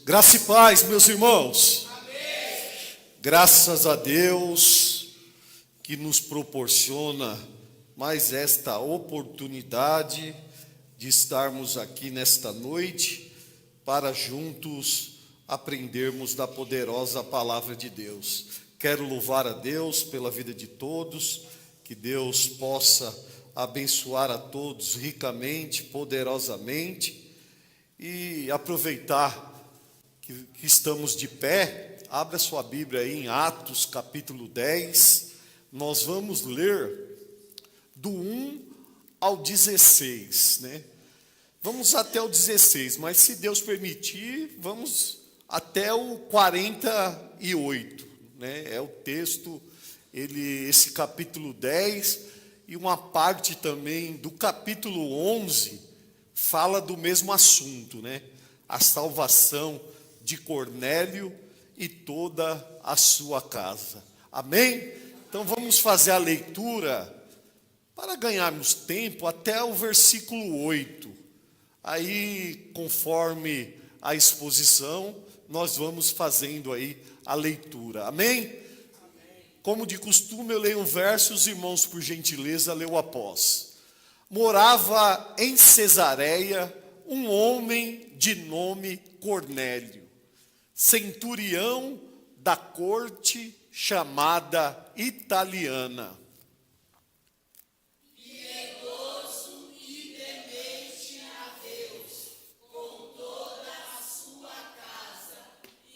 Graça e paz, meus irmãos. Amém. Graças a Deus que nos proporciona mais esta oportunidade de estarmos aqui nesta noite para juntos aprendermos da poderosa palavra de Deus. Quero louvar a Deus pela vida de todos, que Deus possa abençoar a todos ricamente, poderosamente, e aproveitar que estamos de pé. Abra sua Bíblia aí em Atos capítulo 10, nós vamos ler do 1 ao 16, né? Vamos até o 16, mas se Deus permitir, vamos até o 48, né? É o texto, esse capítulo 10 e uma parte também do capítulo 11 fala do mesmo assunto, né? A salvação de Cornélio e toda a sua casa. Amém? Então vamos fazer a leitura para ganharmos tempo até o versículo 8. Aí, conforme a exposição, nós vamos fazendo aí a leitura. Amém? Como de costume, eu leio um verso, os irmãos, por gentileza, leu após. Morava em Cesareia um homem de nome Cornélio, centurião da corte chamada italiana. Piedoso e temente a Deus, com toda a sua casa,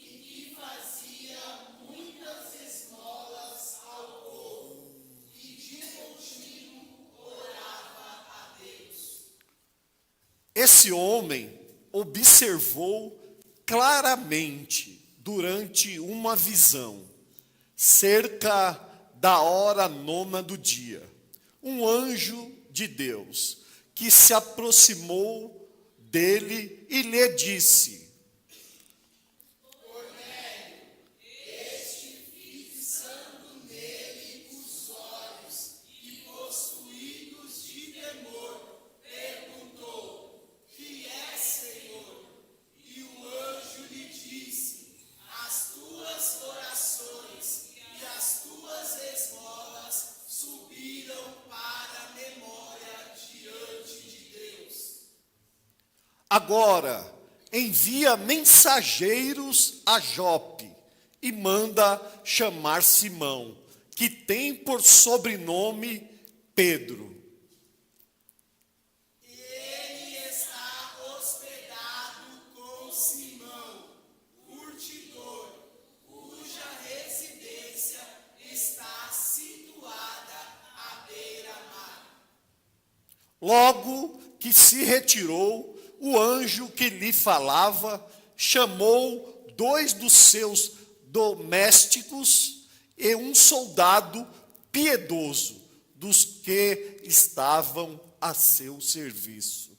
e que fazia muitas esmolas ao povo, e de contínuo orava a Deus. Esse homem observou claramente durante uma visão, cerca da hora 9 do dia, um anjo de Deus que se aproximou dele e lhe disse: Cornélio, este, fixando nele os olhos e possuídos de temor, perguntou: que é, Senhor? E o anjo lhe disse: as tuas orações e as tuas esmolas subiram para a memória diante de Deus. agora envia mensageiros a Jope e manda chamar Simão, que tem por sobrenome Pedro. Ele está hospedado com Simão, curtidor, cuja residência está situada à beira-mar. Logo que se retirou, o anjo que lhe falava chamou 2 dos seus domésticos e um soldado piedoso dos que estavam a seu serviço.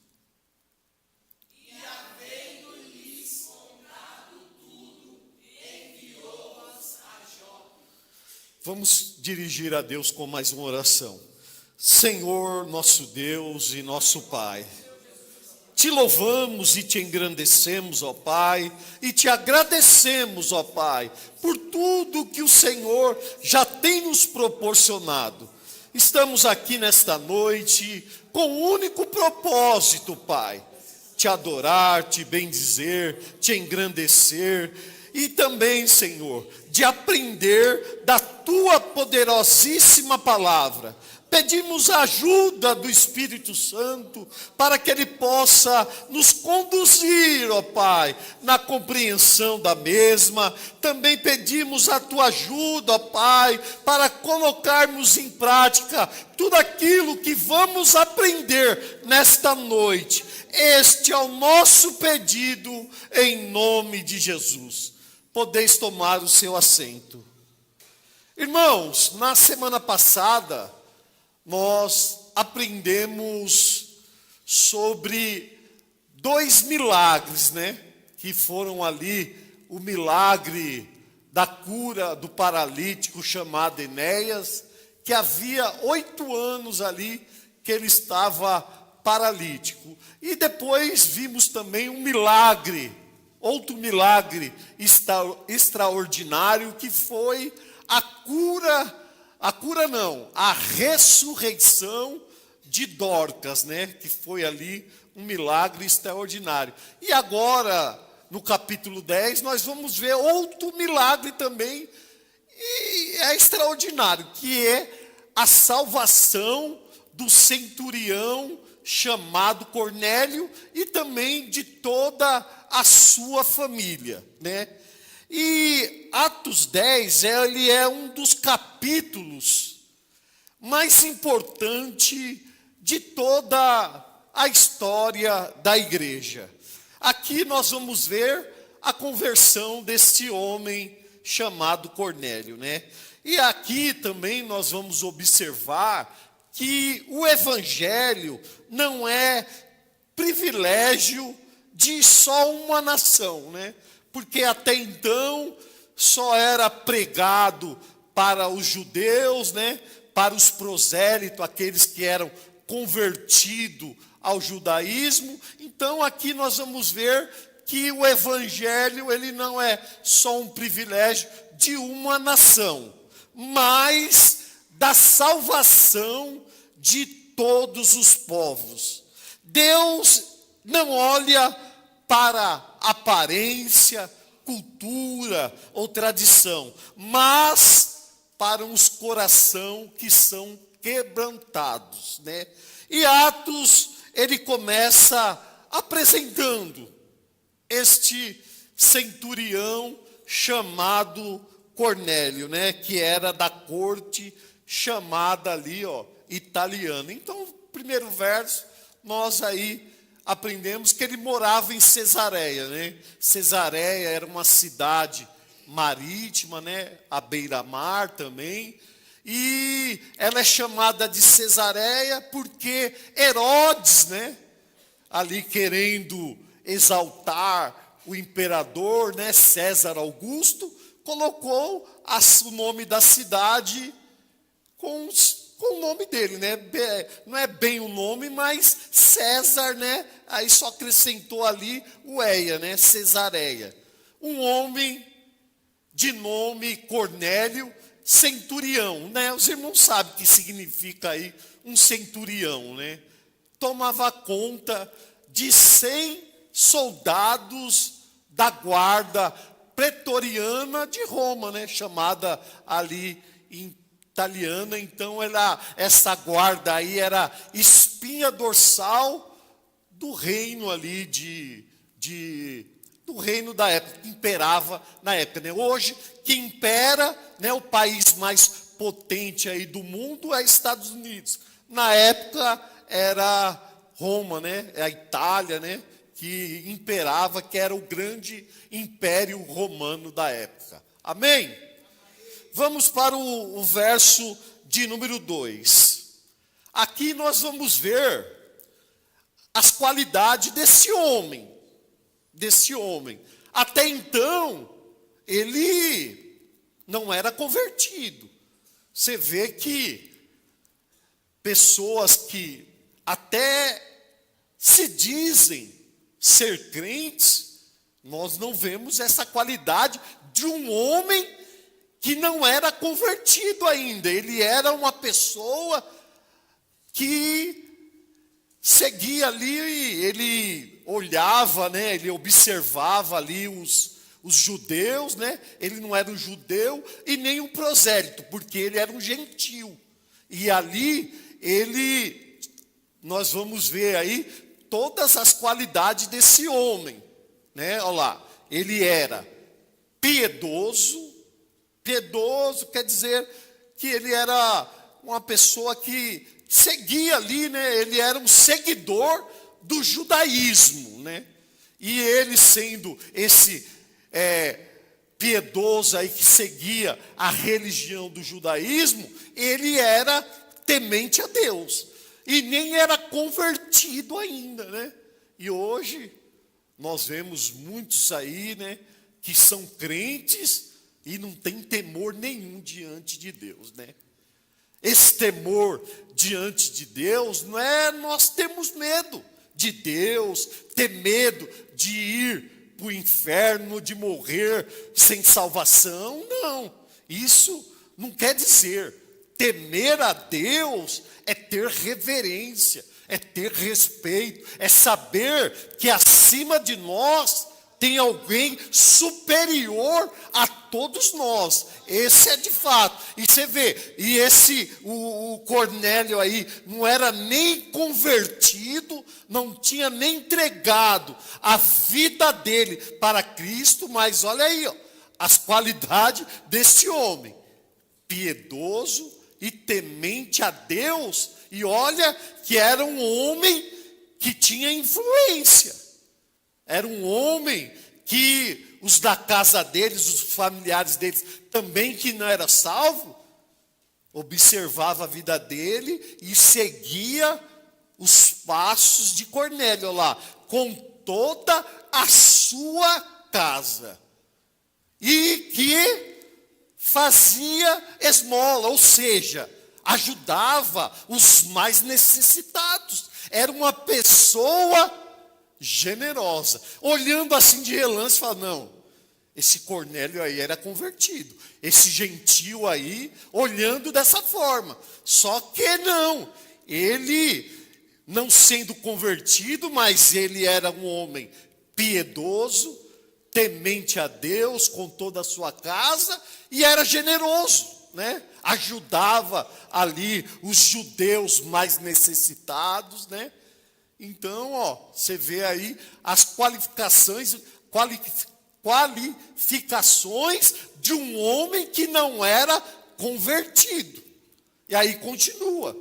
E havendo-lhes contado tudo, enviou-os a Jope. Vamos dirigir a Deus com mais uma oração. Senhor, nosso Deus e nosso Pai, te louvamos e te engrandecemos, ó Pai, e te agradecemos, ó Pai, por tudo que o Senhor já tem nos proporcionado. Estamos aqui nesta noite com um único propósito, Pai: te adorar, te bendizer, te engrandecer e também, Senhor, de aprender da tua poderosíssima palavra. Pedimos a ajuda do Espírito Santo para que Ele possa nos conduzir, ó Pai, na compreensão da mesma. Também pedimos a Tua ajuda, ó Pai, para colocarmos em prática tudo aquilo que vamos aprender nesta noite. Este é o nosso pedido em nome de Jesus. Podeis tomar o seu assento. Irmãos, na semana passada, nós aprendemos sobre 2 milagres, né? Que foram ali o milagre da cura do paralítico chamado Enéas, que havia 8 anos ali que ele estava paralítico. E depois vimos também um milagre outro milagre extraordinário, que foi a ressurreição de Dorcas, né? Que foi ali um milagre extraordinário. E agora, no capítulo 10, nós vamos ver outro milagre também, e é extraordinário, que é a salvação do centurião chamado Cornélio e também de toda a sua família, né? E Atos 10, ele é um dos capítulos mais importantes de toda a história da igreja. Aqui nós vamos ver a conversão deste homem chamado Cornélio, né? E aqui também nós vamos observar que o evangelho não é privilégio de só uma nação, né? Porque até então só era pregado para os judeus, né? Para os prosélitos, aqueles que eram convertidos ao judaísmo. Então aqui nós vamos ver que o evangelho, ele não é só um privilégio de uma nação, mas da salvação de todos os povos. Deus não olha para aparência, cultura ou tradição, mas para os corações que são quebrantados, né? E Atos, ele começa apresentando este centurião chamado Cornélio, né? Que era da corte chamada ali, italiana. Então, no primeiro verso, nós aí aprendemos que ele morava em Cesareia, né? Cesareia era uma cidade marítima, né? À beira-mar também. E ela é chamada de Cesareia porque Herodes, né? Ali querendo exaltar o imperador, né? César Augusto, colocou o nome da cidade com o nome dele, né? Não é bem o nome, mas César, né? Aí só acrescentou ali o Eia, né? Cesareia. Um homem de nome Cornélio, centurião, né? Os irmãos sabem o que significa aí um centurião, né? Tomava conta de 100 soldados da guarda pretoriana de Roma, né? Chamada ali em italiana. Então essa guarda aí era espinha dorsal do reino ali do reino da época, que imperava na época, né? Hoje, que impera, né, o país mais potente aí do mundo é Estados Unidos. Na época era Roma, né? A Itália, né? Que imperava, que era o grande império romano da época. Amém? Vamos para o verso de número 2. Aqui nós vamos ver as qualidades desse homem. Até então, ele não era convertido. Você vê que pessoas que até se dizem ser crentes, nós não vemos essa qualidade de um homem que não era convertido ainda. Ele era uma pessoa que seguia ali, ele olhava, né? Ele observava ali os judeus, né? Ele não era um judeu e nem um prosélito, porque ele era um gentil. E ali nós vamos ver aí todas as qualidades desse homem, né? Olha lá, ele era piedoso quer dizer que ele era uma pessoa que seguia ali, né? Ele era um seguidor do judaísmo, né? E ele, sendo esse piedoso aí que seguia a religião do judaísmo, ele era temente a Deus e nem era convertido ainda, né? E hoje nós vemos muitos aí, né, que são crentes e não tem temor nenhum diante de Deus, né? Esse temor diante de Deus não é nós temos medo de Deus, ter medo de ir para o inferno, de morrer sem salvação. Não, isso não quer dizer. Temer a Deus é ter reverência, é ter respeito, é saber que acima de nós tem alguém superior a todos nós. Esse é de fato. E você vê, e o Cornélio aí não era nem convertido, não tinha nem entregado a vida dele para Cristo, mas olha aí, ó, as qualidades desse homem, piedoso e temente a Deus, e olha que era um homem que tinha influência. Era um homem que os da casa deles, os familiares deles, também que não era salvo, observava a vida dele e seguia os passos de Cornélio lá, com toda a sua casa. E que fazia esmola, ou seja, ajudava os mais necessitados. Era uma pessoa generosa. Olhando assim de relance, fala, não, esse Cornélio aí era convertido. Esse gentio aí, olhando dessa forma. Só que não, ele, não sendo convertido, mas ele era um homem piedoso, temente a Deus com toda a sua casa, e era generoso, né? Ajudava ali os judeus mais necessitados, né? Então, ó, você vê aí as qualificações de um homem que não era convertido. E aí continua.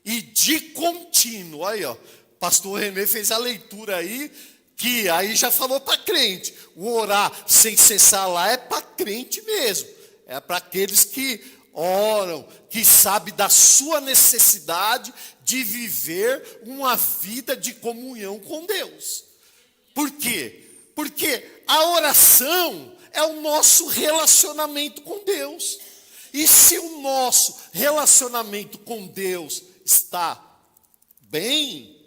E de contínuo, aí ó, pastor René fez a leitura aí, que aí já falou para crente. O orar sem cessar lá é para crente mesmo. É para aqueles que oram, que sabem da sua necessidade de viver uma vida de comunhão com Deus. Por quê? Porque a oração é o nosso relacionamento com Deus. E se o nosso relacionamento com Deus está bem,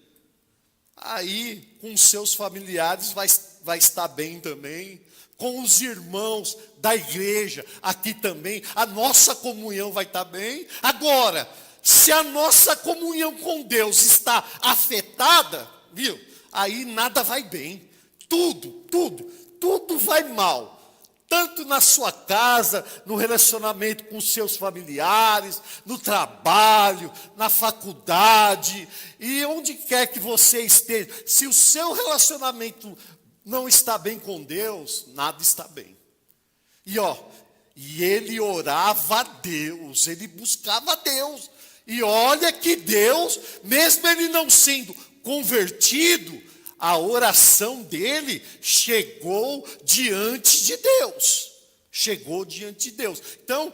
aí com os seus familiares vai estar bem também, com os irmãos da igreja aqui também, a nossa comunhão vai estar bem. Agora, se a nossa comunhão com Deus está afetada, viu? Aí nada vai bem, tudo vai mal. Tanto na sua casa, no relacionamento com os seus familiares, no trabalho, na faculdade, e onde quer que você esteja. Se o seu relacionamento não está bem com Deus, nada está bem. E ele orava a Deus, ele buscava a Deus. E olha que Deus, mesmo ele não sendo convertido, a oração dele chegou diante de Deus. Chegou diante de Deus. Então,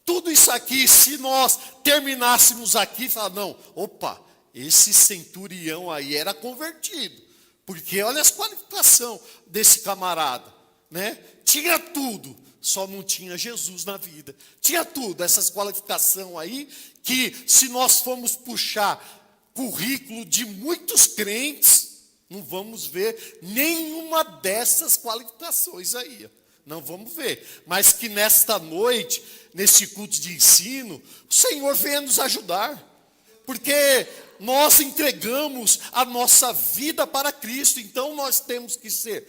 tudo isso aqui, se nós terminássemos aqui, falar, não, opa, esse centurião aí era convertido. Porque olha as qualificações desse camarada, né? Tinha tudo, só não tinha Jesus na vida. Tinha tudo, essas qualificações aí, que se nós formos puxar currículo de muitos crentes, não vamos ver nenhuma dessas qualificações aí. Não vamos ver. Mas que nesta noite, nesse culto de ensino, o Senhor venha nos ajudar. Porque nós entregamos a nossa vida para Cristo. Então nós temos que ser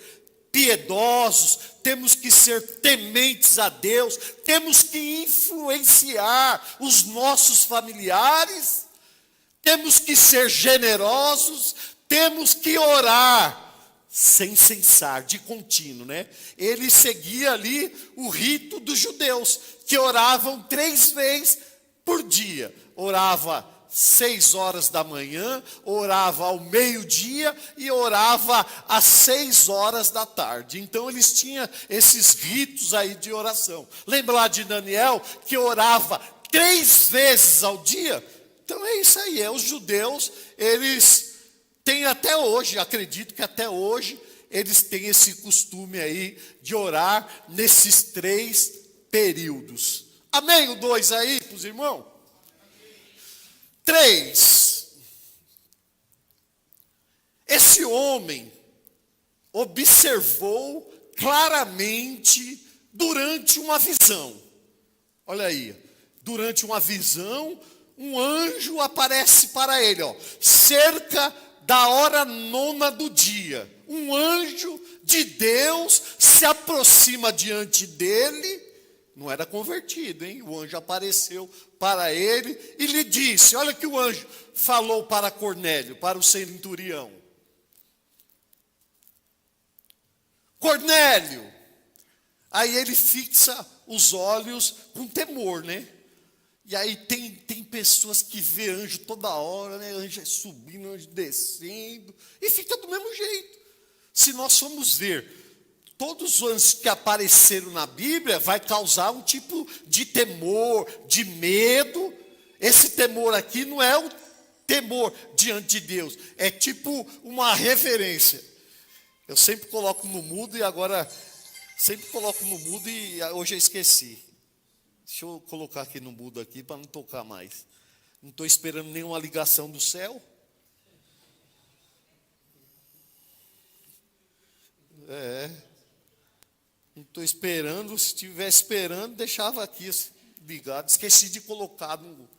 piedosos, temos que ser tementes a Deus, temos que influenciar os nossos familiares, temos que ser generosos, temos que orar sem cessar, de contínuo, né? Ele seguia ali o rito dos judeus, que oravam 3 vezes por dia. Orava 6 horas da manhã, orava ao meio-dia e orava às 6 horas da tarde. Então eles tinham esses ritos aí de oração. Lembra lá de Daniel, que orava 3 vezes ao dia? Então é isso aí, os judeus, eles têm até hoje, acredito que até hoje, eles têm esse costume aí de orar nesses 3 períodos. Amém? O 2 aí, para os irmãos? 3. Esse homem observou claramente durante uma visão. Olha aí, durante uma visão, um anjo aparece para ele, cerca da hora 9 do dia. Um anjo de Deus se aproxima diante dele. Não era convertido, hein? O anjo apareceu para ele e lhe disse, olha que o anjo falou para Cornélio, para o centurião. Cornélio! Aí ele fixa os olhos com temor, né? E aí tem pessoas que vê anjo toda hora, né? Anjo subindo, anjo descendo, e fica do mesmo jeito. Se nós formos ver todos os anjos que apareceram na Bíblia, vai causar um tipo de temor, de medo. Esse temor aqui não é o temor diante de Deus, é tipo uma reverência. Eu sempre coloco no mudo e agora, sempre coloco no mudo e hoje eu esqueci. Deixa eu colocar aqui no mudo aqui para não tocar mais. Não estou esperando nenhuma ligação do céu. Não estou esperando, se estiver esperando, deixava aqui ligado. Esqueci de colocar no...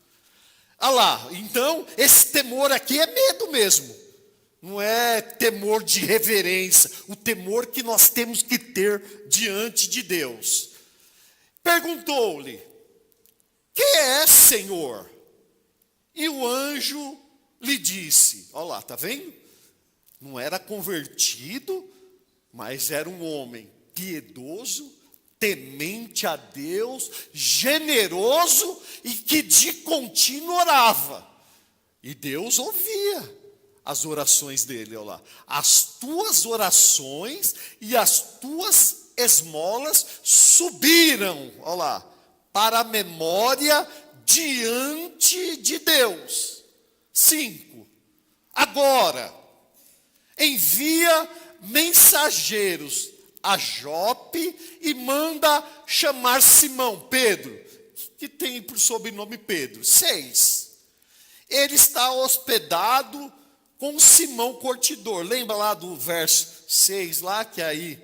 Ah lá, então, esse temor aqui é medo mesmo. Não é temor de reverência, o temor que nós temos que ter diante de Deus. Perguntou-lhe, que é, Senhor? E o anjo lhe disse, olha lá, está vendo? Não era convertido, mas era um homem piedoso, temente a Deus, generoso e que de contínuo orava. E Deus ouvia as orações dele, olha lá. As tuas orações e as tuas esmolas subiram, olha lá, para a memória diante de Deus. 5. Agora, envia mensageiros a Jope e manda chamar Simão, Pedro, que tem por sobrenome Pedro. 6. Ele está hospedado com Simão Curtidor. Lembra lá do verso 6, lá que aí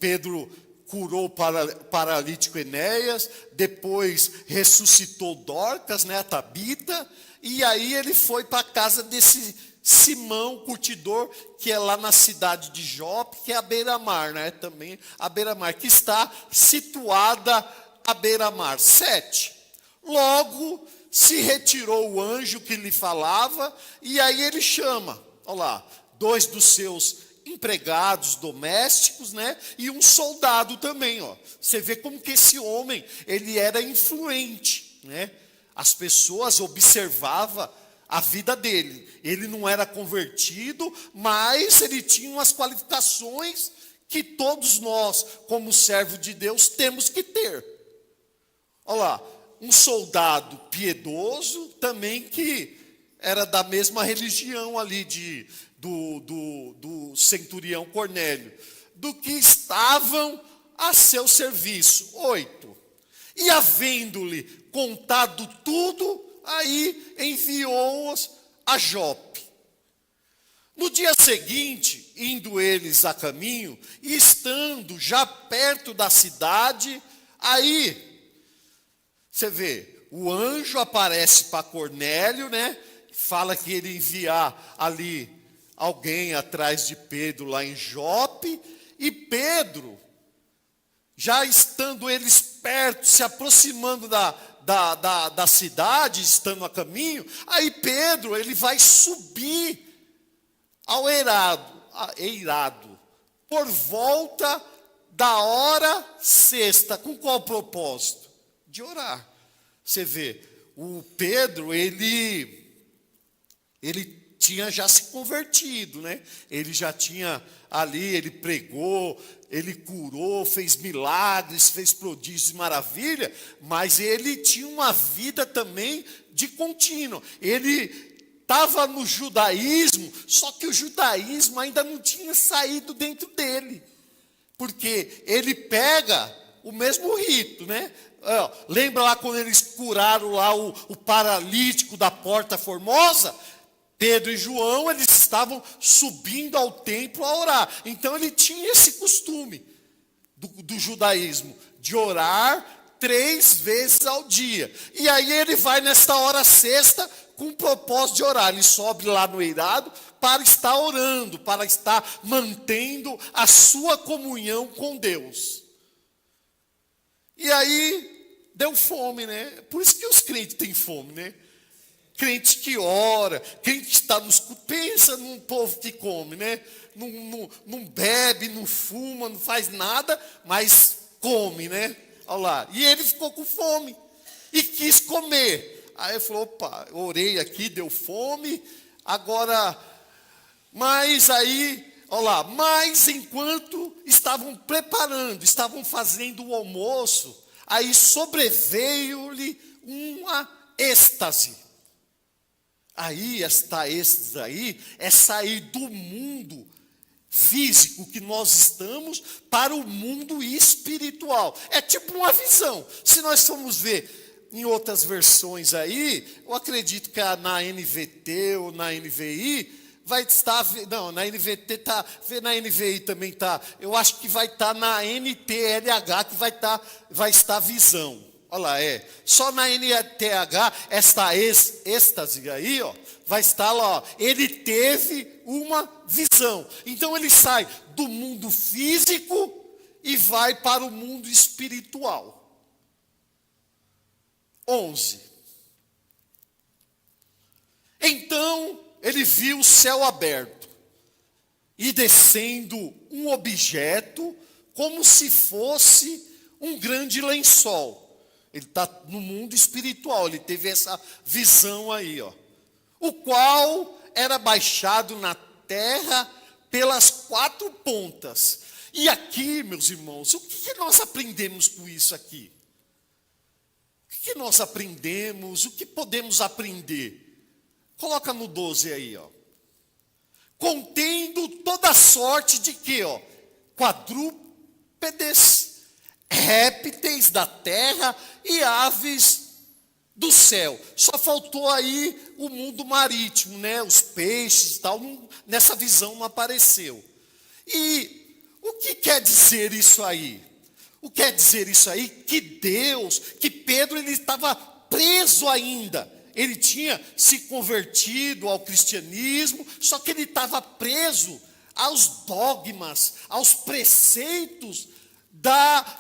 Pedro curou o paralítico Enéas, depois ressuscitou Dorcas, né, a Tabita, e aí ele foi para a casa desse Simão Curtidor, que é lá na cidade de Jope, que é a beira-mar, né, também a beira-mar, que está situada à beira-mar. 7. Logo se retirou o anjo que lhe falava, e aí ele chama, olha lá, 2 dos seus empregados domésticos, né, e um soldado também, ó. Você vê como que esse homem, ele era influente, né? As pessoas observavam a vida dele. Ele não era convertido, mas ele tinha umas qualificações que todos nós, como servo de Deus, temos que ter. Olha lá, um soldado piedoso também que era da mesma religião ali do centurião Cornélio, do que estavam a seu serviço. 8. E havendo-lhe contado tudo, aí enviou-os a Jope. No dia seguinte, indo eles a caminho, e estando já perto da cidade, aí, você vê, o anjo aparece para Cornélio, né? Fala que ele enviar ali alguém atrás de Pedro lá em Jope, e Pedro, já estando eles perto, se aproximando da cidade, estando a caminho, aí Pedro, ele vai subir ao eirado, por volta da hora sexta. Com qual propósito? De orar. Você vê, o Pedro, ele tinha já se convertido, né? Ele já tinha ali, ele pregou, ele curou, fez milagres, fez prodígios e maravilha, mas ele tinha uma vida também de contínuo. Ele estava no judaísmo, só que o judaísmo ainda não tinha saído dentro dele, porque ele pega o mesmo rito, né? Lembra lá quando eles curaram lá o paralítico da Porta Formosa? Pedro e João, eles estavam subindo ao templo a orar. Então ele tinha esse costume do judaísmo, de orar 3 vezes ao dia. E aí ele vai nesta hora sexta com o propósito de orar. Ele sobe lá no eirado para estar orando, para estar mantendo a sua comunhão com Deus. E aí deu fome, né? Por isso que os crentes têm fome, né? Crente que ora, crente que está nos... Pensa num povo que come, né? Não bebe, não fuma, não faz nada, mas come, né? Olha lá. E ele ficou com fome e quis comer. Aí ele falou, opa, orei aqui, deu fome, agora... Mas aí, olha lá, mas enquanto estavam preparando, estavam fazendo o almoço, aí sobreveio-lhe uma êxtase. Aí, esta êxtase aí, é sair do mundo físico que nós estamos para o mundo espiritual. É tipo uma visão. Se nós formos ver em outras versões aí, eu acredito que na NVT ou na NVI, vai estar, não, na NVT está, na NVI também está, eu acho que vai estar na NTLH que vai estar visão. Olha lá, só na NTH, esta êxtase aí, ó, vai estar lá, ó, ele teve uma visão. Então ele sai do mundo físico e vai para o mundo espiritual. 11. Então ele viu o céu aberto e descendo um objeto como se fosse um grande lençol. Ele está no mundo espiritual, ele teve essa visão aí, ó. O qual era baixado na terra pelas 4 pontas. E aqui, meus irmãos, o que nós aprendemos com isso aqui? O que nós aprendemos? O que podemos aprender? Coloca no 12 aí, ó. Contendo toda sorte de quê, ó? Quadrúpedes, répteis da terra e aves do céu. Só faltou aí o mundo marítimo, né? Os peixes e tal, nessa visão não apareceu. E o que quer dizer isso aí? O que quer dizer isso aí? Que Deus, que Pedro, ele estava preso ainda. Ele tinha se convertido ao cristianismo, só que ele estava preso aos dogmas, aos preceitos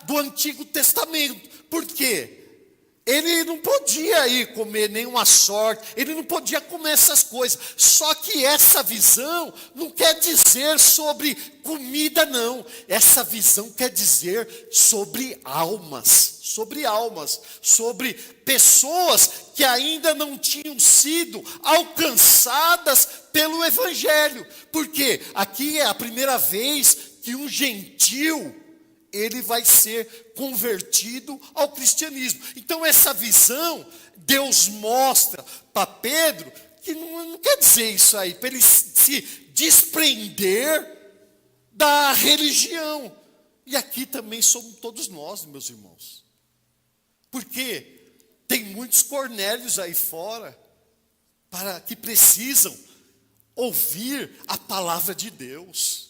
do Antigo Testamento. Por quê? Ele não podia ir comer nenhuma sorte, ele não podia comer essas coisas. Só que essa visão não quer dizer sobre comida, não. Essa visão quer dizer sobre almas, sobre pessoas que ainda não tinham sido alcançadas pelo Evangelho. Porque aqui é a primeira vez que um gentil ele vai ser convertido ao cristianismo. Então essa visão, Deus mostra para Pedro, que não quer dizer isso aí, para ele se desprender da religião. E aqui também somos todos nós, meus irmãos. Porque tem muitos Cornélios aí fora, que precisam ouvir a palavra de Deus.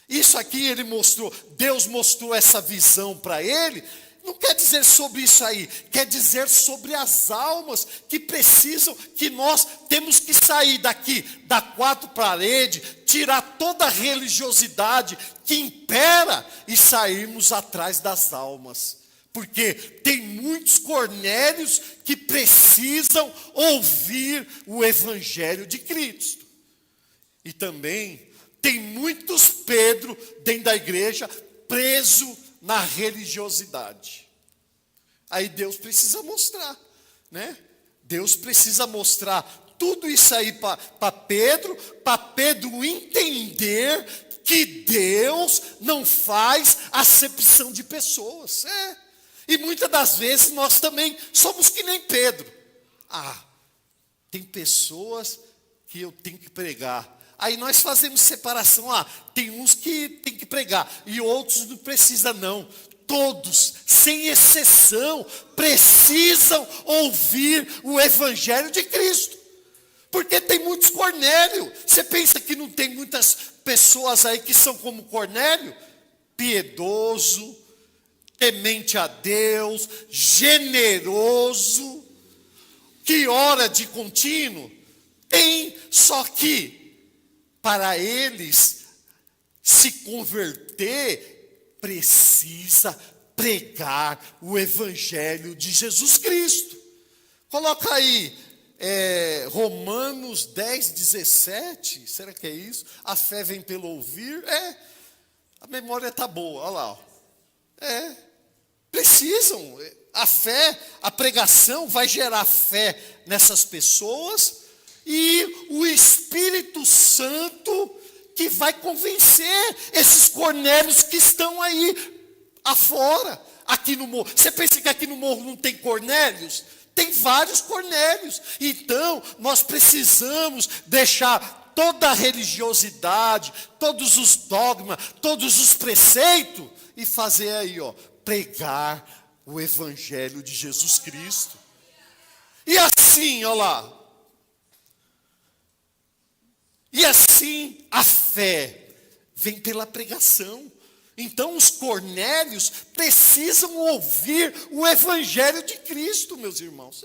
Isso aqui ele mostrou, Deus mostrou essa visão para ele, não quer dizer sobre isso aí, quer dizer sobre as almas que precisam, que nós temos que sair daqui, da 4 paredes, tirar toda a religiosidade que impera e sairmos atrás das almas. Porque tem muitos Cornélios que precisam ouvir o Evangelho de Cristo. E também tem muitos Pedro dentro da igreja preso na religiosidade. Aí Deus precisa mostrar, né? Deus precisa mostrar tudo isso aí para Pedro entender que Deus não faz acepção de pessoas. E muitas das vezes nós também somos que nem Pedro. Tem pessoas que eu tenho que pregar. Aí nós fazemos separação, tem uns que tem que pregar e outros não precisa não. Todos, sem exceção, precisam ouvir o Evangelho de Cristo. Porque tem muitos Cornélio. Você pensa que não tem muitas pessoas aí que são como Cornélio? Piedoso, temente a Deus, generoso, que ora de contínuo. Tem, só que para eles se converter, precisa pregar o evangelho de Jesus Cristo. Coloca aí, Romanos 10:17, será que é isso? A fé vem pelo ouvir, a memória está boa, olha lá. Precisam, a fé, a pregação vai gerar fé nessas pessoas, e o Espírito Santo que vai convencer esses Cornélios que estão aí afora, aqui no morro. Você pensa que aqui no morro não tem Cornélios? Tem vários Cornélios. Então, nós precisamos deixar toda a religiosidade, todos os dogmas, todos os preceitos, e fazer aí, pregar o evangelho de Jesus Cristo. E assim, olha lá. E assim a fé vem pela pregação. Então os Cornélios precisam ouvir o evangelho de Cristo, meus irmãos.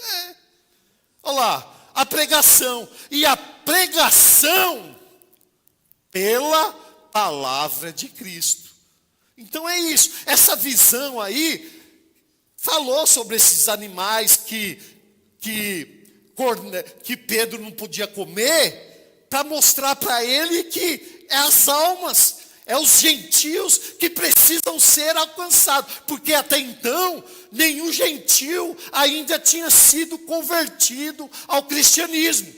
Olha lá, a pregação. E a pregação pela palavra de Cristo. Então é isso. Essa visão aí falou sobre esses animais que Pedro não podia comer, para mostrar para ele que é as almas, é os gentios que precisam ser alcançados, porque até então nenhum gentio ainda tinha sido convertido ao cristianismo.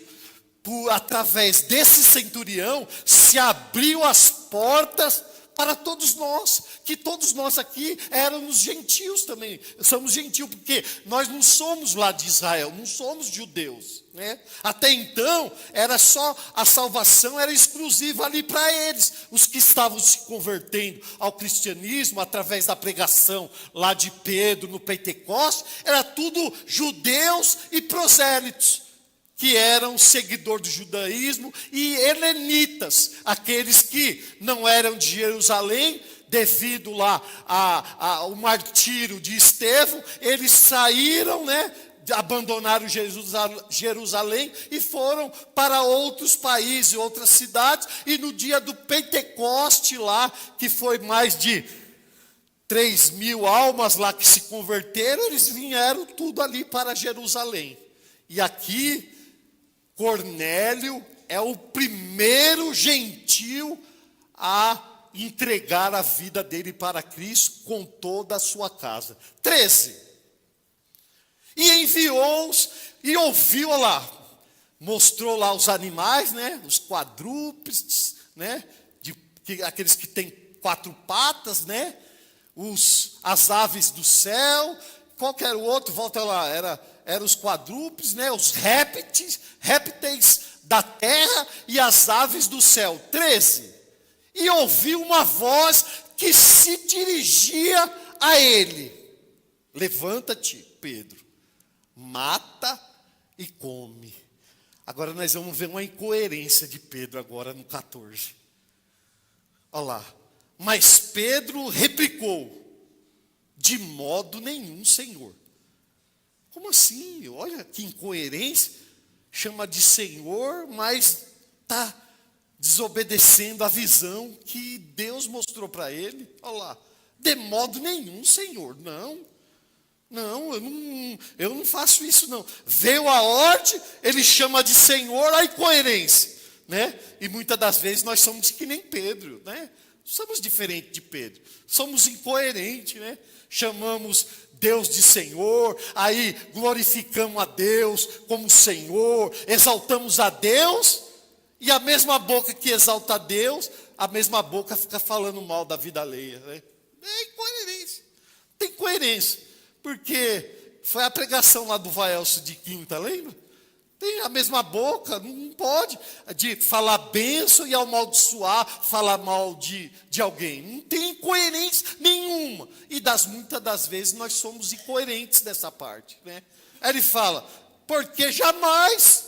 Através desse centurião se abriu as portas para todos nós, que todos nós aqui éramos gentios também, somos gentios, porque nós não somos lá de Israel, não somos judeus, né? Até então, era só, a salvação era exclusiva ali para eles, os que estavam se convertendo ao cristianismo, através da pregação lá de Pedro, no Pentecostes, era tudo judeus e prosélitos, que eram seguidores do judaísmo, e helenitas, aqueles que não eram de Jerusalém, devido lá ao martírio de Estevão, eles saíram, né, abandonaram Jerusalém e foram para outros países, outras cidades, e no dia do Pentecoste lá, que foi mais de 3.000 almas lá que se converteram, eles vieram tudo ali para Jerusalém. E aqui, Cornélio é o primeiro gentio a entregar a vida dele para Cristo com toda a sua casa. 13. E enviou-os e ouviu lá, mostrou lá os animais, né, os quadrúpedes, né, aqueles que têm 4 patas, né, as aves do céu, qualquer outro, volta lá, eram os quadrúpedes, né, os répteis da terra e as aves do céu. 13. E ouviu uma voz que se dirigia a ele: levanta-te, Pedro, mata e come. Agora nós vamos ver uma incoerência de Pedro agora no 14. Olha lá. Mas Pedro replicou: de modo nenhum, Senhor. Como assim? Olha que incoerência. Chama de Senhor, mas está desobedecendo a visão que Deus mostrou para ele. Olha lá. De modo nenhum, Senhor. Não, eu não faço isso não. Veio a ordem, ele chama de Senhor, a incoerência, né? E muitas das vezes nós somos que nem Pedro, né? Somos diferentes de Pedro. Somos incoerentes, né? Chamamos Deus de Senhor, aí glorificamos a Deus como Senhor, exaltamos a Deus, e a mesma boca que exalta a Deus, a mesma boca fica falando mal da vida alheia, né? É incoerência. Tem coerência, porque foi a pregação lá do Vaelso de quinta, lembra? Tem a mesma boca, não pode de falar bênção e amaldiçoar, falar mal de alguém. Não tem coerência nenhuma. E muitas das vezes nós somos incoerentes dessa parte, né? Aí ele fala: porque jamais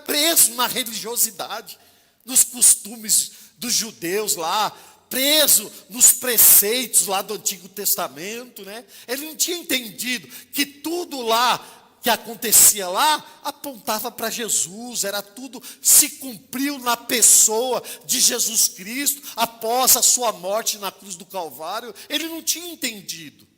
preso na religiosidade, nos costumes dos judeus lá, preso nos preceitos lá do Antigo Testamento, né? Ele não tinha entendido que tudo lá que acontecia lá apontava para Jesus, era tudo, se cumpriu na pessoa de Jesus Cristo, após a sua morte na cruz do Calvário. Ele não tinha entendido.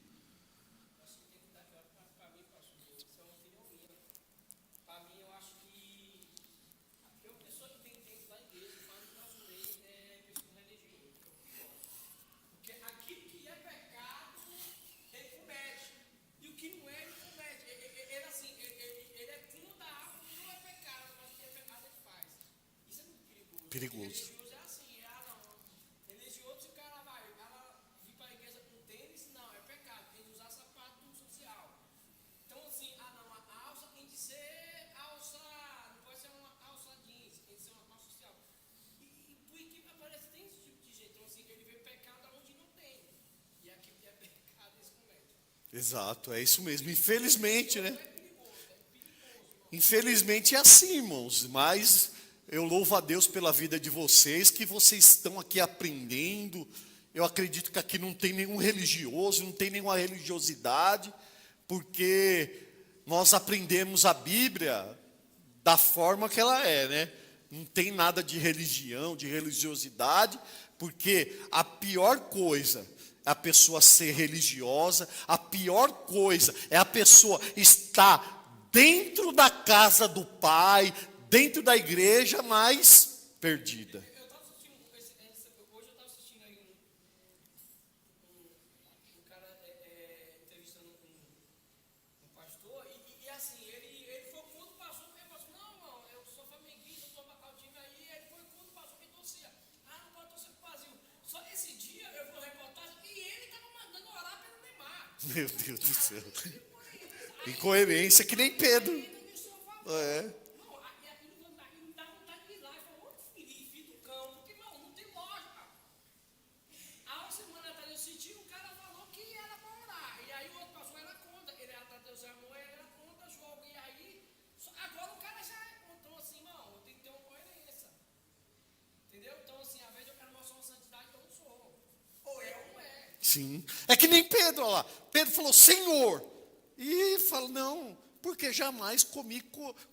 Perigoso. Religioso é assim, não. Religioso, se o cara vai vir para a igreja com tênis, não, é pecado, tem que usar sapato social. Então, assim, não, a alça tem que ser alça, não pode ser uma alça jeans, tem que ser uma alça social. E por equipe aparece, tem esse tipo de jeito. Então, assim, ele vê pecado onde não tem. E aqui que é pecado, eles cometem. Exato, é isso mesmo. Infelizmente, né? Infelizmente é assim, irmãos, mas eu louvo a Deus pela vida de vocês, que vocês estão aqui aprendendo. Eu acredito que aqui não tem nenhum religioso, não tem nenhuma religiosidade, porque nós aprendemos a Bíblia da forma que ela é, né? Não tem nada de religião, de religiosidade, porque a pior coisa é a pessoa ser religiosa, a pior coisa é a pessoa estar dentro da casa do Pai, dentro da igreja, mas perdida. Eu estava assistindo, hoje eu estava assistindo aí um cara entrevistando um pastor, e assim, ele foi quando passou, ele falou assim, não, irmão, eu sou flamenguista, eu sou para tal time aí, ele foi quando passou que torcia. Não pode torcer pro Brasil. Só esse dia eu vi uma reportagem e ele estava mandando orar pelo Neymar. Meu Deus do céu. Incoerência que nem Pedro. É. Sim. É que nem Pedro, olha lá. Pedro falou, Senhor. E fala, não, porque jamais comi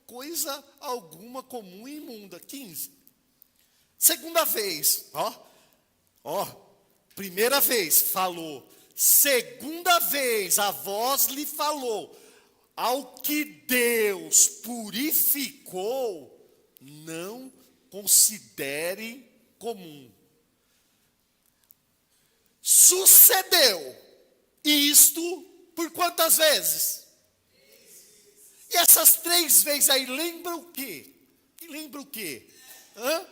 coisa alguma comum e imunda. 15. Segunda vez, primeira vez falou. Segunda vez a voz lhe falou. Ao que Deus purificou, não considere comum. Sucedeu isto por quantas vezes? E essas 3 vezes aí, lembra o quê? Lembra o quê? Hã?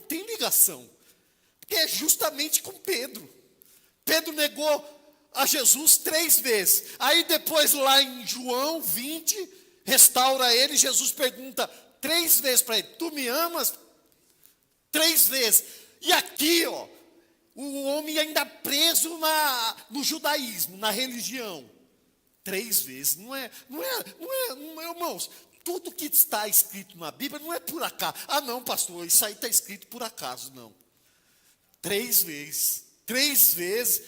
Tem ligação. Porque é justamente com Pedro. Pedro negou a Jesus 3 vezes. Aí depois lá em João 20, restaura ele, Jesus pergunta 3 vezes para ele, tu me amas? 3 vezes. E aqui, o homem ainda preso no judaísmo, na religião. 3 vezes. Não é, irmãos, tudo que está escrito na Bíblia não é por acaso. Não, pastor, isso aí está escrito por acaso, não. 3 vezes. 3 vezes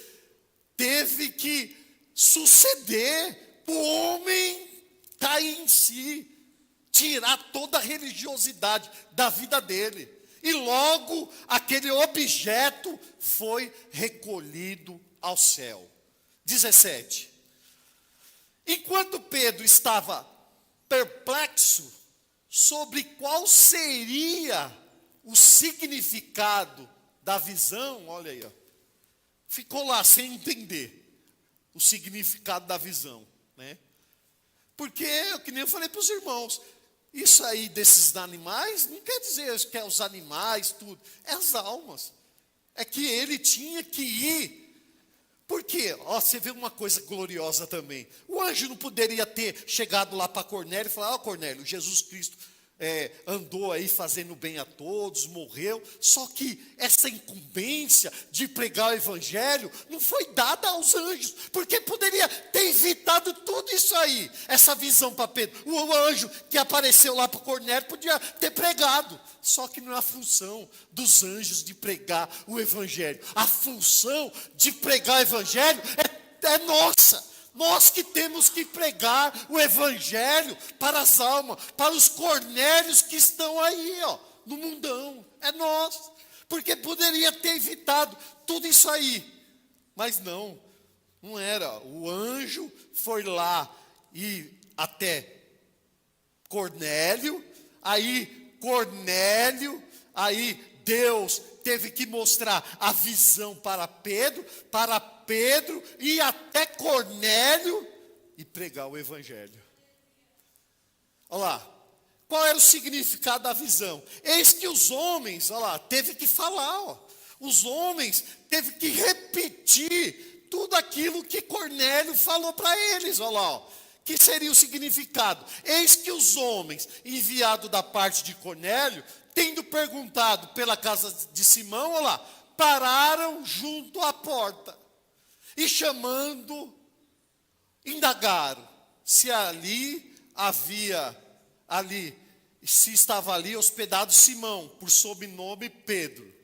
teve que suceder o homem cair em si, tirar toda a religiosidade da vida dele. E logo aquele objeto foi recolhido ao céu. 17. Enquanto Pedro estava perplexo sobre qual seria o significado da visão, olha aí, ficou lá sem entender o significado da visão, né? Porque, que nem eu falei para os irmãos, isso aí desses animais, não quer dizer que é os animais, tudo. É as almas. É que ele tinha que ir. Por quê? Você vê uma coisa gloriosa também. O anjo não poderia ter chegado lá para Cornélio e falar, Cornélio, Jesus Cristo andou aí fazendo bem a todos, morreu. Só que essa incumbência de pregar o evangelho não foi dada aos anjos, porque poderia ter evitado tudo isso aí, essa visão para Pedro. O anjo que apareceu lá para Cornélio podia ter pregado, só que não é a função dos anjos de pregar o evangelho. A função de pregar o evangelho é nossa. Nós que temos que pregar o evangelho para as almas, para os Cornélios que estão aí, no mundão. É nós. Porque poderia ter evitado tudo isso aí. Mas não era. O anjo foi lá e até Cornélio, aí Deus teve que mostrar a visão para Pedro e até Cornélio e pregar o evangelho. Olha lá, qual era o significado da visão? Eis que os homens, olha lá, teve que falar, os homens teve que repetir tudo aquilo que Cornélio falou para eles, olha lá, que seria o significado. Eis que os homens, enviados da parte de Cornélio, tendo perguntado pela casa de Simão, olha lá, pararam junto à porta e chamando, indagaram se se estava ali hospedado Simão, por sobrenome Pedro.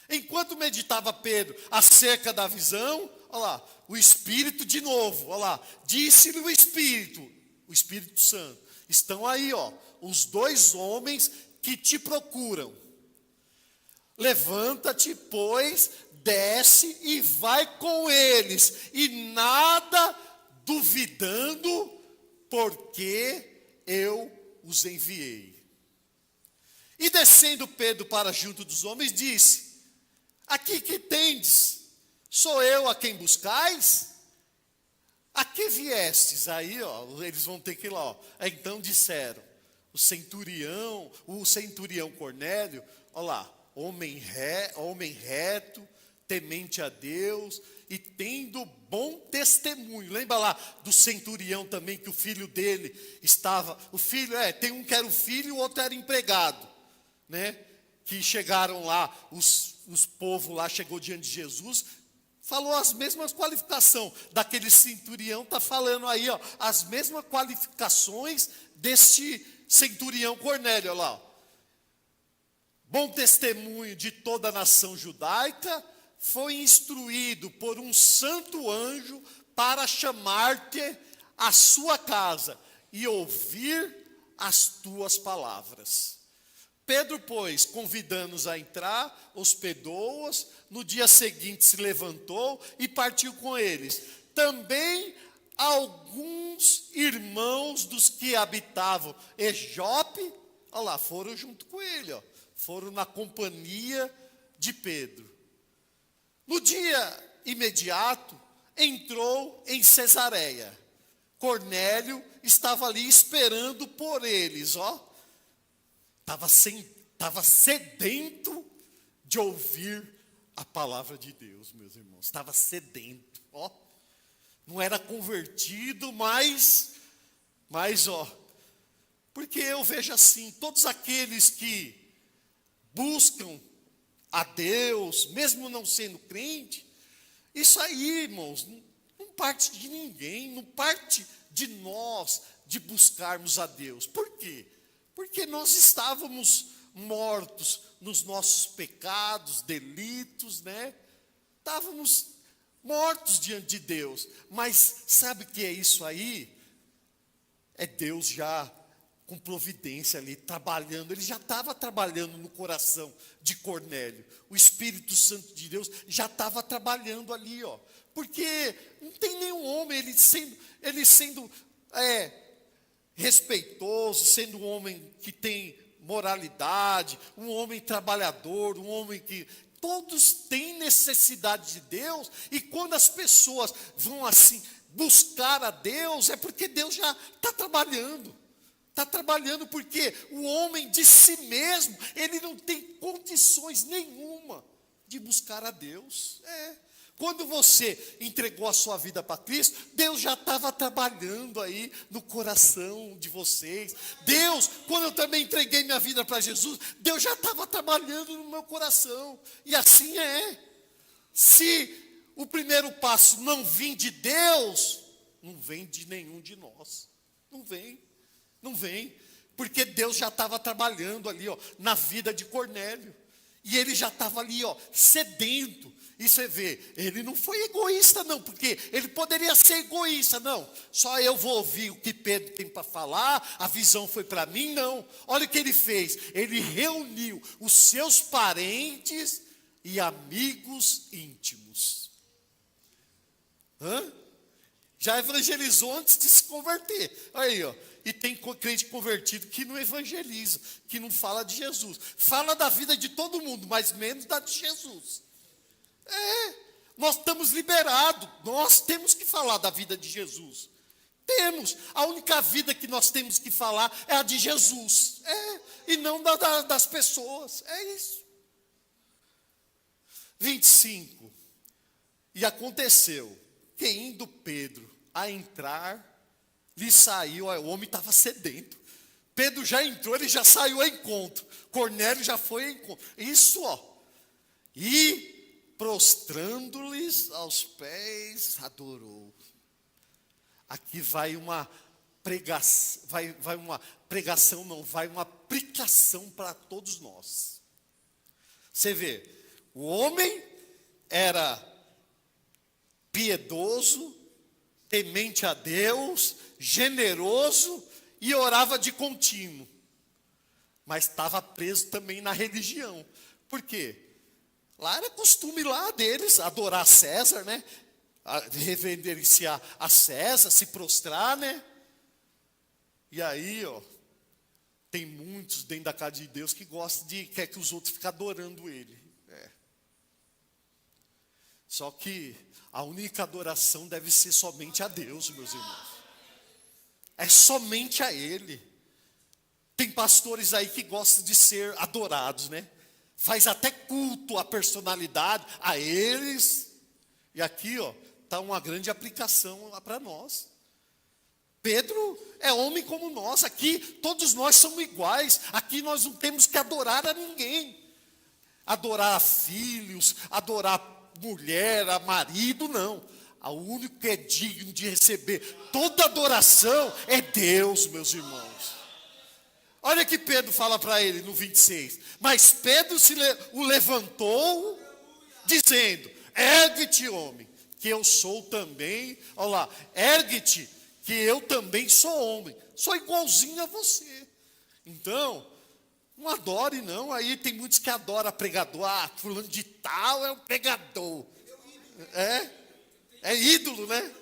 Enquanto meditava Pedro acerca da visão, olha lá, o Espírito de novo, olha lá, disse-lhe o Espírito Santo, estão aí, os dois homens que te procuram. Levanta-te, pois, desce e vai com eles, e nada duvidando, porque eu os enviei. E descendo Pedro para junto dos homens, disse: aqui que tendes? Sou eu a quem buscais? A que viestes? Aí, eles vão ter que ir lá. Então disseram, o centurião Cornélio, olha lá, homem reto, temente a Deus e tendo bom testemunho. Lembra lá do centurião também, que o filho dele estava, tem um que era o filho e o outro era empregado, né? Que chegaram lá, os povos lá chegou diante de Jesus, falou as mesmas qualificações daquele centurião, está falando aí, as mesmas qualificações desse centurião Cornélio, olha lá. Bom testemunho de toda a nação judaica, foi instruído por um santo anjo para chamar-te à sua casa e ouvir as tuas palavras. Pedro, pois, convidando-os a entrar, hospedou-os. No dia seguinte se levantou e partiu com eles. Também alguns irmãos dos que habitavam Jope, olha lá, foram junto com ele, foram na companhia de Pedro. No dia imediato, entrou em Cesareia. Cornélio estava ali esperando por eles, Estava sedento de ouvir a palavra de Deus, meus irmãos. Estava sedento, Não era convertido, mas porque eu vejo assim, todos aqueles que buscam a Deus, mesmo não sendo crente, isso aí, irmãos, não parte de ninguém, não parte de nós, de buscarmos a Deus. Por quê? Porque nós estávamos mortos nos nossos pecados, delitos, né? Estávamos mortos diante de Deus. Mas sabe o que é isso aí? É Deus já com providência ali, trabalhando. Ele já estava trabalhando no coração de Cornélio. O Espírito Santo de Deus já estava trabalhando ali, Porque não tem nenhum homem, ele sendo respeitoso, sendo um homem que tem moralidade, um homem trabalhador, um homem que... Todos têm necessidade de Deus, e quando as pessoas vão assim buscar a Deus, é porque Deus já está trabalhando. Está trabalhando porque o homem de si mesmo, ele não tem condições nenhuma de buscar a Deus. Quando você entregou a sua vida para Cristo, Deus já estava trabalhando aí no coração de vocês. Deus, quando eu também entreguei minha vida para Jesus, Deus já estava trabalhando no meu coração. E assim é. Se o primeiro passo não vir de Deus, não vem de nenhum de nós. Não vem. Porque Deus já estava trabalhando ali, na vida de Cornélio. E ele já estava ali, sedento. E você vê, ele não foi egoísta não, porque ele poderia ser egoísta, não. Só eu vou ouvir o que Pedro tem para falar, a visão foi para mim, não. Olha o que ele fez, ele reuniu os seus parentes e amigos íntimos. Já evangelizou antes de se converter. Aí, e tem crente convertido que não evangeliza, que não fala de Jesus. Fala da vida de todo mundo, mas menos da de Jesus. Nós estamos liberados, nós temos que falar da vida de Jesus. Temos, a única vida que nós temos que falar é a de Jesus. E não das pessoas, é isso. 25. E aconteceu que indo Pedro a entrar, lhe saiu, o homem estava sedento. Pedro já entrou, ele já saiu ao encontro. Cornélio já foi ao encontro. Isso, E prostrando-lhes aos pés, adorou. Aqui vai uma pregação, vai uma pregação não, vai uma aplicação para todos nós. Você vê, o homem era piedoso, temente a Deus, generoso e orava de contínuo. Mas estava preso também na religião. Por quê? Lá era costume lá deles adorar César, né? Reverenciar a César, se prostrar, né? E aí, tem muitos dentro da casa de Deus que gostam quer que os outros fiquem adorando ele. Só que a única adoração deve ser somente a Deus, meus irmãos. É somente a Ele. Tem pastores aí que gostam de ser adorados, né? Faz até culto à personalidade, a eles. E aqui, está uma grande aplicação para nós. Pedro é homem como nós. Aqui, todos nós somos iguais. Aqui nós não temos que adorar a ninguém. Adorar a filhos, adorar mulher, a marido, não. O único que é digno de receber toda adoração é Deus, meus irmãos. Olha que Pedro fala para ele no 26. Mas Pedro o levantou, dizendo: ergue-te, homem, que eu sou também. Olha lá, ergue-te, que eu também sou homem. Sou igualzinho a você. Então, não adore não. Aí tem muitos que adoram pregador. Fulano de tal é um pregador. É ídolo, né?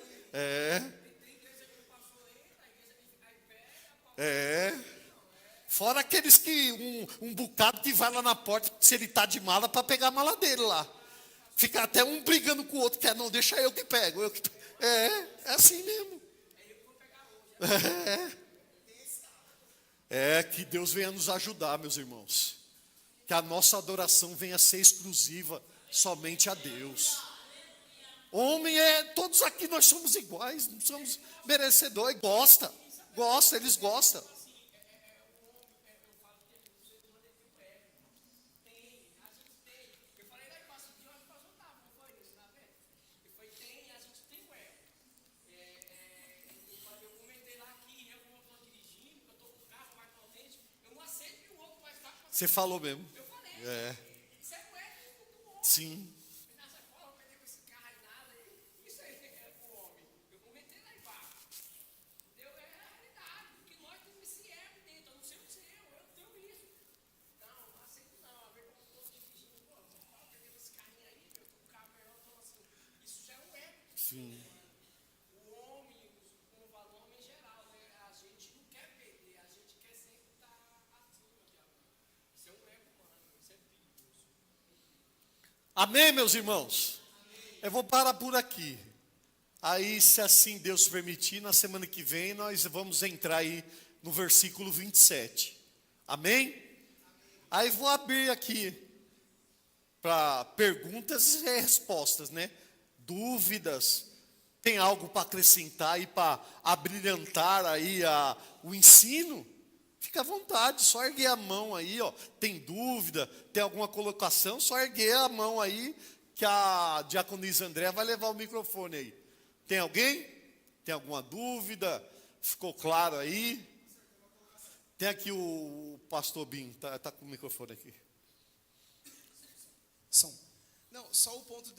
Fora aqueles que, um bocado que vai lá na porta, se ele está de mala, para pegar a mala dele lá. Fica até um brigando com o outro, quer não, deixa eu que pego. É assim mesmo. Que Deus venha nos ajudar, meus irmãos. Que a nossa adoração venha a ser exclusiva somente a Deus. Homem todos aqui nós somos iguais, não somos merecedores. Eles gostam. Você falou mesmo. Eu falei. Isso é muito bom. Sim. Nessa forma, eu perdi com esse carro aí nada. Isso aí é pro homem. Eu comentei lá embaixo. Entendeu? É a realidade. Porque nós temos esse ego dentro. Eu não sei o seu, eu tenho isso. Não aceito não. A ver como eu estou dirigindo. Pô, eu perdi com esse carrinho aí, meu. O carro melhor. Então, assim, isso já é um ego. Sim. O homem, como valor homem em geral, né? A gente não quer perder. A gente quer sempre estar acima de alguém. Isso é um ego humano. Isso é perigoso. Amém, meus irmãos? Eu vou parar por aqui. Aí, se assim Deus permitir, na semana que vem nós vamos entrar aí no versículo 27. Amém? Aí vou abrir aqui para perguntas e respostas, né? Dúvidas. Tem algo para acrescentar e para abrilhantar aí o ensino? Fica à vontade, só erguer a mão aí, ó. Tem dúvida, tem alguma colocação, só erguer a mão aí, que a diaconisa Andréa vai levar o microfone aí. Tem alguém? Tem alguma dúvida? Ficou claro aí? Tem aqui o pastor Binho, tá com o microfone aqui. Não, só o ponto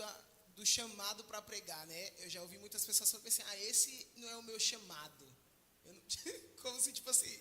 do chamado para pregar, né? Eu já ouvi muitas pessoas falando assim, esse não é o meu chamado. Como se, tipo assim,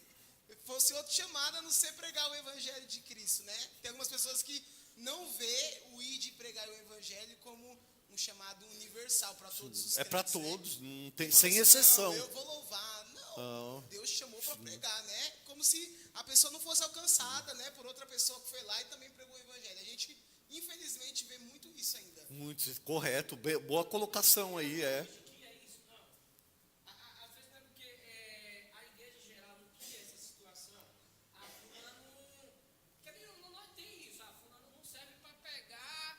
fosse outro chamado a não ser pregar o evangelho de Cristo, né? Tem algumas pessoas que não vê o ir de pregar o evangelho como um chamado universal para todos os crentes. É para todos, né? não tem, sem exceção. Não, eu vou louvar. Não, Deus chamou para pregar, né? Como se a pessoa não fosse alcançada, né? Por outra pessoa que foi lá e também pregou o evangelho. A gente, infelizmente, vê muito isso ainda. Muito, correto, boa colocação aí, é. Que é isso, não. Às vezes não é porque a igreja em geral não quer essa situação. Fulano. Quer dizer, não tem isso. Fulano não serve para pegar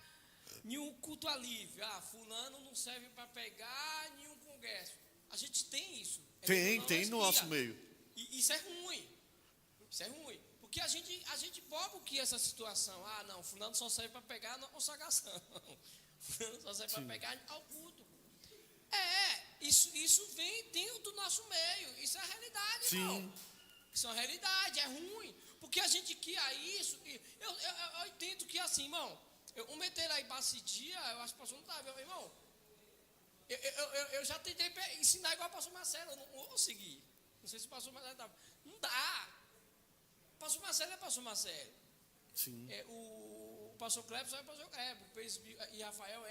nenhum culto alívio. Fulano não serve para pegar nenhum congresso. A gente tem isso. Tem no nosso meio. E isso é ruim. Isso é ruim. Porque a gente boba o que essa situação. Não, fulano só serve para pegar na consagração. Fulano só serve para pegar ao culto. Isso tem do nosso meio. Isso é a realidade, irmão. Isso é uma realidade, é ruim. Porque a gente quer isso. Eu entendo que assim, irmão, eu meter lá em esse dia, eu acho que o pastor não estava, irmão. Eu já tentei ensinar igual o pastor Marcelo, eu não vou conseguir. Não sei se o pastor Marcelo estava. Não dá. O pastor Marcelo é pastor Marcelo. Sim. O pastor Cleber é pastor Cleber. O presbítero e Rafael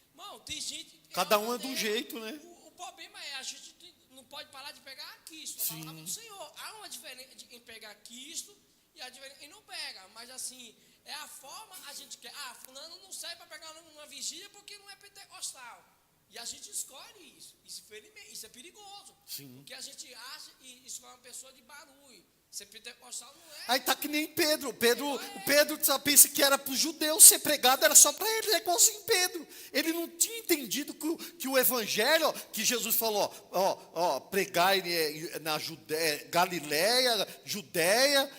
Irmão, tem gente. Cada um é de um jeito, né? O problema a gente não pode parar de pegar Cristo, a palavra do Senhor. Há uma diferença em pegar Cristo e não pega. Mas assim, é a forma a gente quer. Fulano não serve para pegar uma vigília porque não é pentecostal. E a gente escolhe isso. Isso é perigoso. Sim. Porque a gente acha e escolhe uma pessoa de barulho. Ser pentecostal não é. Aí tá que nem Pedro. O Pedro só pensa que era para os judeus ser pregado, era só para ele, é igualzinho Pedro. Ele não tinha entendido que o evangelho, que Jesus falou, pregai na Galileia, Judeia,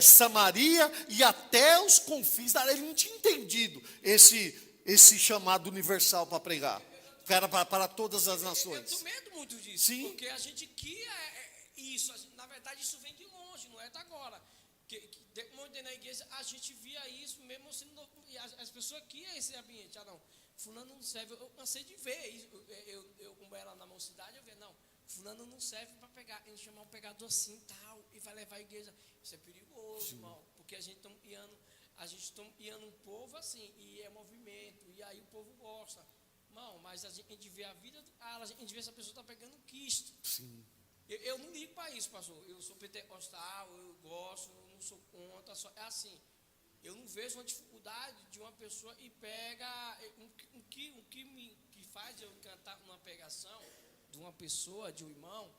Samaria e até os confins. Ele não tinha entendido esse chamado universal para pregar. Para todas as nações. Eu tenho medo muito disso. Sim. Porque a gente quer isso. Na verdade, isso vem de longe, não é de agora. Dentro da igreja, a gente via isso mesmo assim. As pessoas queriam esse ambiente. Não, fulano não serve. Eu cansei de ver isso. Eu como era na mocidade, eu vi, não, fulano não serve para pegar. Ele chamar um pegador assim tal, e vai levar a igreja. Isso é perigoso, irmão. Porque a gente está guiando um povo assim, e é movimento, e aí o povo gosta. Não, mas a gente vê a vida, a gente vê se a pessoa está pegando Cristo. Sim. Eu não ligo para isso, pastor. Eu sou pentecostal, eu gosto, eu não sou contra. É assim, eu não vejo uma dificuldade de uma pessoa e pega. O que faz eu cantar uma pregação de uma pessoa, de um irmão,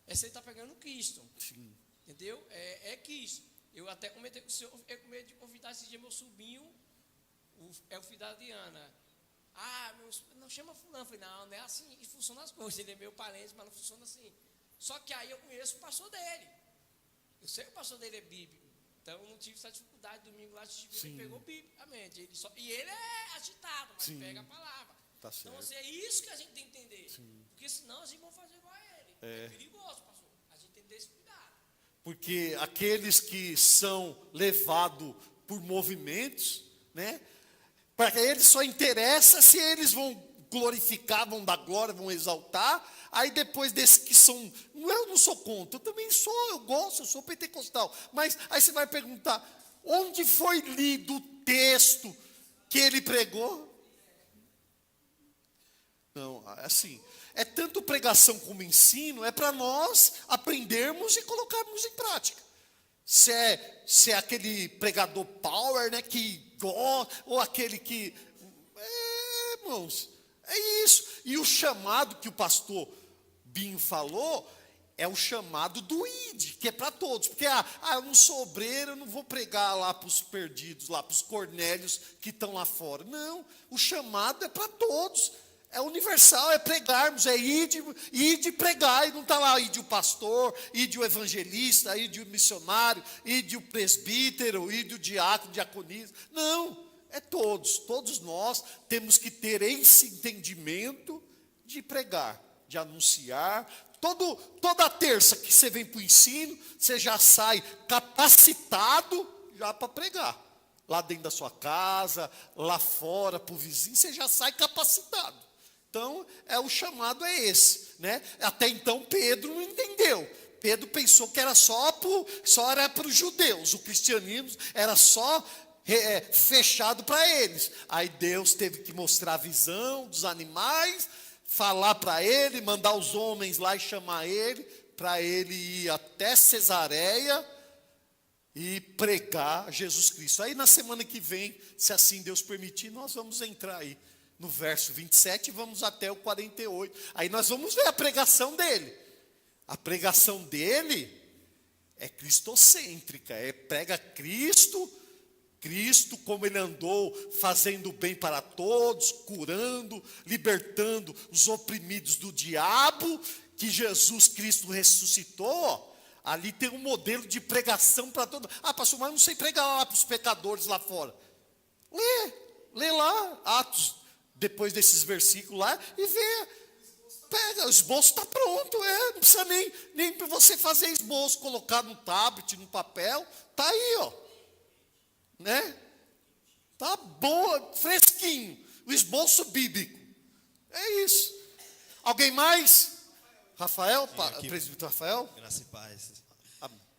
é se ele está pegando Cristo. Sim. Entendeu? É Cristo. Eu até comentei com o senhor, eu com medo de convidar esse dia meu sobrinho, o filho da Diana. Não chama fulano. Eu falei, não é assim, e funciona as coisas. Ele é meu parente, mas não funciona assim. Só que aí eu conheço o pastor dele. Eu sei que o pastor dele é bíblico. Então eu não tive essa dificuldade. Domingo lá ele pegou biblicamente. E ele é agitado, mas pega a palavra. Tá certo. Então assim, é isso que a gente tem que entender. Porque senão a gente vai fazer igual a ele. É perigoso, pastor. A gente tem que ter esse cuidado. Porque aqueles que são levados por movimentos, né? Para eles só interessa se eles vão glorificar, vão dar glória, vão exaltar. Aí depois desses que são, eu não sou contra, eu também sou, eu gosto, eu sou pentecostal. Mas aí você vai perguntar, onde foi lido o texto que ele pregou? Não, assim, é tanto pregação como ensino, é para nós aprendermos e colocarmos em prática. Se é aquele pregador power, né, que gosta, ou aquele que... irmãos, é isso. E o chamado que o pastor Binho falou, é o chamado do ID, que é para todos. Porque, eu não sou obreiro, eu não vou pregar lá para os perdidos, lá para os Cornélios que estão lá fora. Não, o chamado é para todos. É universal, é pregarmos, é ide pregar. E não está lá, ide o pastor, ide o evangelista, ide o missionário, ide o presbítero, ide o diácono, diaconisa. Não, é todos nós temos que ter esse entendimento de pregar, de anunciar. Toda terça que você vem para o ensino, você já sai capacitado já para pregar. Lá dentro da sua casa, lá fora, para o vizinho, você já sai capacitado. Então, o chamado é esse, né? Até então, Pedro não entendeu. Pedro pensou que era só era para os judeus. O cristianismo era só fechado para eles. Aí Deus teve que mostrar a visão dos animais, falar para ele, mandar os homens lá e chamar ele, para ele ir até Cesareia e pregar Jesus Cristo. Aí na semana que vem, se assim Deus permitir, nós vamos entrar aí no verso 27 e vamos até o 48. Aí nós vamos ver a pregação dele. A pregação dele é cristocêntrica, prega Cristo como ele andou, fazendo bem para todos, curando, libertando os oprimidos do diabo, que Jesus Cristo ressuscitou. Ali tem um modelo de pregação para todos. Pastor, mas eu não sei pregar lá para os pecadores lá fora. Lê lá, Atos, depois desses versículos lá, e vê. Pega, o esboço está pronto, não precisa nem para você fazer esboço, colocar no tablet, no papel, está aí, ó. Né? Tá boa, fresquinho, o esboço bíblico. É isso. Alguém mais? Rafael, presbítero Rafael? Graça e paz.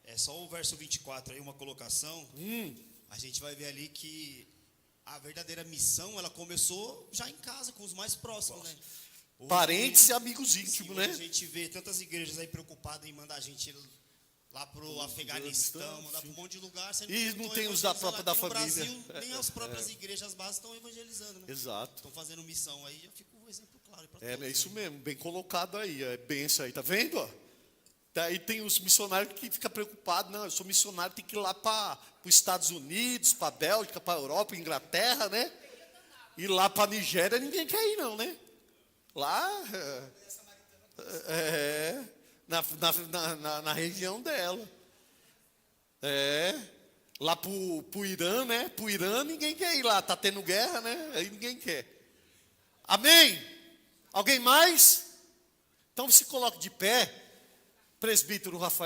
É só o verso 24 aí, uma colocação. A gente vai ver ali que a verdadeira missão, ela começou já em casa, com os mais próximos, né? Hoje, parentes e amigos íntimos, né? A gente vê tantas igrejas aí preocupadas em mandar a gente lá pro Afeganistão, mandar para um monte de lugar. E não tem os da própria da família. No Brasil, nem as próprias igrejas básicas estão evangelizando, né? Exato. Estão fazendo missão aí, já fica um exemplo claro para todos. É isso mesmo, bem colocado aí, é bem isso aí, tá vendo? Ó? Daí tem os missionários que ficam preocupados, não, eu sou missionário, tem que ir lá para os Estados Unidos, para a Bélgica, para a Europa, Inglaterra, né? E lá para a Nigéria ninguém quer ir não, né? Lá, na região dela. Lá para o Irã, né? Para o Irã ninguém quer ir lá, está tendo guerra, né? Aí ninguém quer. Amém? Alguém mais? Então se coloque de pé, presbítero Rafael.